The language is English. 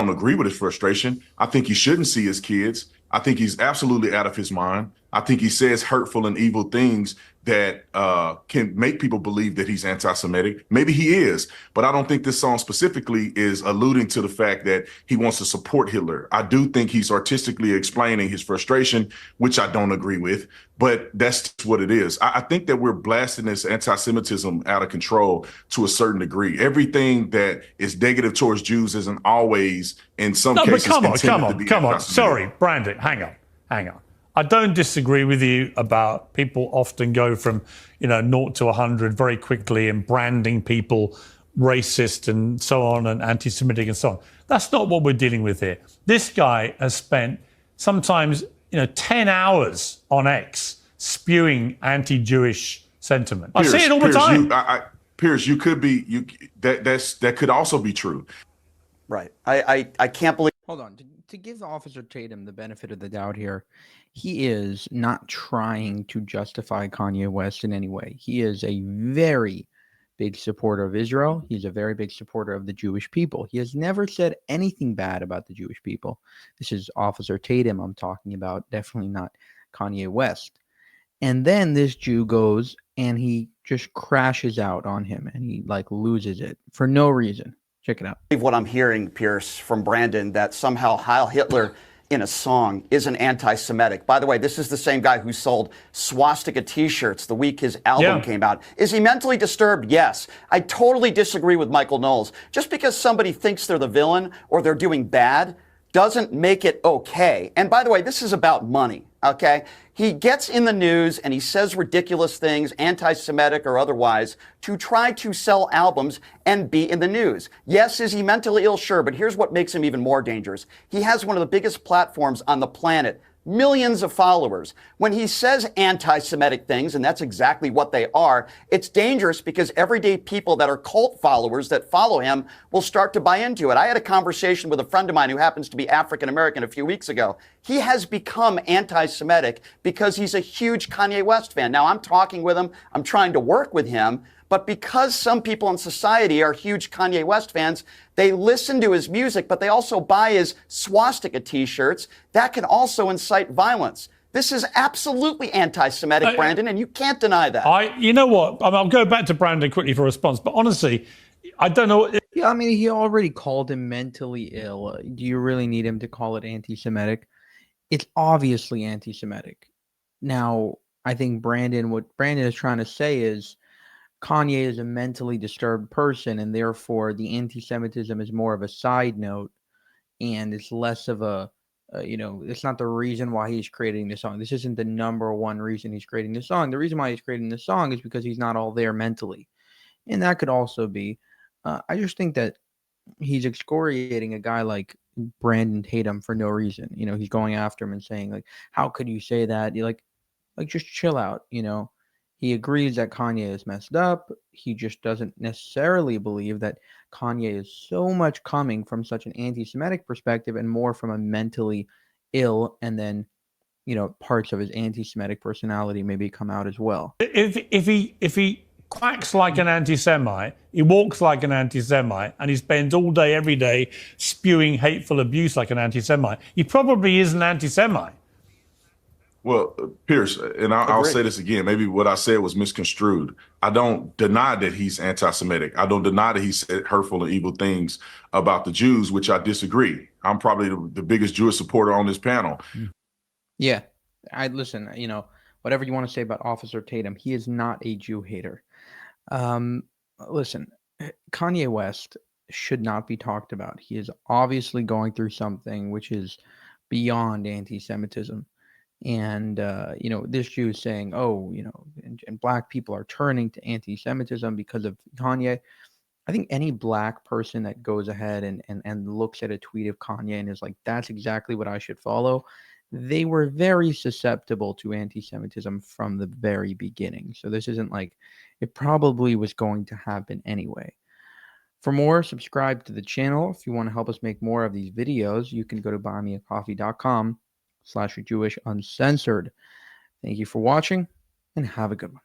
don't agree with his frustration. I think he shouldn't see his kids. I think he's absolutely out of his mind. I think he says hurtful and evil things that can make people believe that he's anti-Semitic. Maybe he is, but I don't think this song specifically is alluding to the fact that he wants to support Hitler. I do think he's artistically explaining his frustration, which I don't agree with, but that's what it is. I think that we're blasting this anti-Semitism out of control to a certain degree. Everything that is negative towards Jews isn't always, in some cases, come on. Sorry, Brandon, hang on. I don't disagree with you about people often go from, 0 to 100 very quickly and branding people racist and so on and anti-Semitic and so on. That's not what we're dealing with here. This guy has spent sometimes, 10 hours on X spewing anti-Jewish sentiment. I see it all the time. Piers, that could also be true. Right. I can't believe. Hold on. To give Officer Tatum the benefit of the doubt here, he is not trying to justify Kanye West in any way. He is a very big supporter of Israel. He's a very big supporter of the Jewish people. He has never said anything bad about the Jewish people. This is Officer Tatum I'm talking about, definitely not Kanye West. And then this Jew goes and he just crashes out on him and he loses it for no reason. Check it out. What I'm hearing, Pierce, from Brandon, that somehow Heil Hitler in a song isn't anti-Semitic. By the way, this is the same guy who sold swastika t-shirts the week his album came out. Is he mentally disturbed? Yes. I totally disagree with Michael Knowles. Just because somebody thinks they're the villain or they're doing bad doesn't make it okay. And by the way, this is about money, okay? He gets in the news and he says ridiculous things, anti-Semitic or otherwise, to try to sell albums and be in the news. Yes, is he mentally ill? Sure, but here's what makes him even more dangerous. He has one of the biggest platforms on the planet. Millions of followers. When he says anti-Semitic things, and that's exactly what they are, it's dangerous because everyday people that are cult followers that follow him will start to buy into it. I had a conversation with a friend of mine who happens to be African-American a few weeks ago. He has become anti-Semitic because he's a huge Kanye West fan. Now, I'm talking with him. I'm trying to work with him. But because some people in society are huge Kanye West fans, they listen to his music, but they also buy his swastika t-shirts. That can also incite violence. This is absolutely anti-Semitic, Brandon, and you can't deny that. You know what? I'll go back to Brandon quickly for a response, but honestly, I don't know. Yeah, I mean, he already called him mentally ill. Do you really need him to call it anti-Semitic? It's obviously anti-Semitic. Now, I think what Brandon is trying to say is, Kanye is a mentally disturbed person, and therefore the anti-Semitism is more of a side note, and it's less of a, it's not the reason why he's creating this song. This isn't the number one reason he's creating this song. The reason why he's creating this song is because he's not all there mentally. And that could also be, I just think that he's excoriating a guy like Brandon Tatum for no reason. He's going after him and saying, how could you say that? You're just chill out, He agrees that Kanye is messed up. He just doesn't necessarily believe that Kanye is so much coming from such an anti-Semitic perspective and more from a mentally ill, and then, parts of his anti-Semitic personality maybe come out as well. If he quacks like an anti-Semite, he walks like an anti-Semite, and he spends all day, every day spewing hateful abuse like an anti-Semite, he probably is an anti-Semite. Well, Pierce, and I'll say this again, maybe what I said was misconstrued. I don't deny that he's anti-Semitic. I don't deny that he said hurtful and evil things about the Jews, which I disagree. I'm probably the biggest Jewish supporter on this panel. Yeah, listen, whatever you want to say about Officer Tatum, he is not a Jew hater. Listen, Kanye West should not be talked about. He is obviously going through something which is beyond anti-Semitism. And, this Jew is saying, and black people are turning to anti-Semitism because of Kanye. I think any black person that goes ahead and looks at a tweet of Kanye and is like, that's exactly what I should follow, they were very susceptible to anti-Semitism from the very beginning. So this isn't it probably was going to happen anyway. For more, subscribe to the channel. If you want to help us make more of these videos, you can go to buymeacoffee.com/JewishUncensored. Thank you for watching, and have a good one.